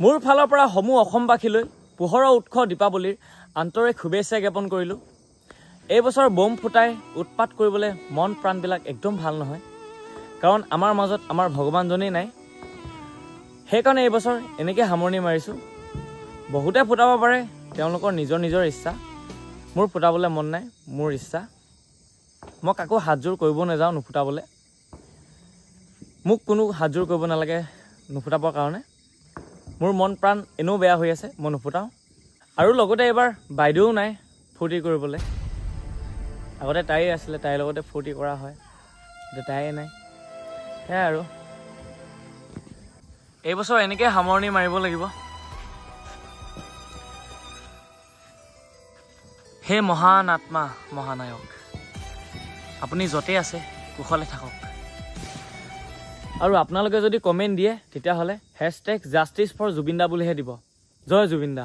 মোৰ ফালৰ পৰা সমূহ অসমবাসীলৈ পোহৰৰ উৎস দীপাৱলীৰ আন্তৰিক শুভেচ্ছা জ্ঞাপন কৰিলোঁ। এই বছৰ বম ফুটাই উৎপাত কৰিবলৈ মন প্ৰাণবিলাক একদম ভাল নহয়, কাৰণ আমাৰ মাজত আমাৰ ভগৱানজনেই নাই। সেইকাৰণে এই বছৰ এনেকৈ সামৰণি মাৰিছোঁ। বহুতে ফুটাব পাৰে, তেওঁলোকৰ নিজৰ নিজৰ ইচ্ছা। মোৰ ফুটাবলৈ মন নাই, মোৰ ইচ্ছা। মই কাকো হাতযোৰ কৰিব নাযাওঁ নুফুটাবলৈ। মোক কোনো হাতযোৰ কৰিব নালাগে নুফুটাবৰ কাৰণে। মোৰ মন প্ৰাণ এনেও বেয়া হৈ আছে, মই নুফুটাওঁ। আৰু লগতে এইবাৰ বাইদেউও নাই ফূৰ্তি কৰিবলৈ। আগতে তাই আছিলে, তাইৰ লগতে ফূৰ্তি কৰা হয়, এতিয়া তাই নাই। সেয়াই আৰু এইবছৰ এনেকৈ সামৰণি মাৰিব লাগিব। হে মহান আত্মা মহানায়ক, আপুনি য'তেই আছে কুশলে থাকক। আৰু আপোনালোকে যদি কমেণ্ট দিয়ে তেতিয়াহ'লে #জাষ্টিছ ফৰ জুবিন দা বুলিহে দিব। জয় জুবিন দা।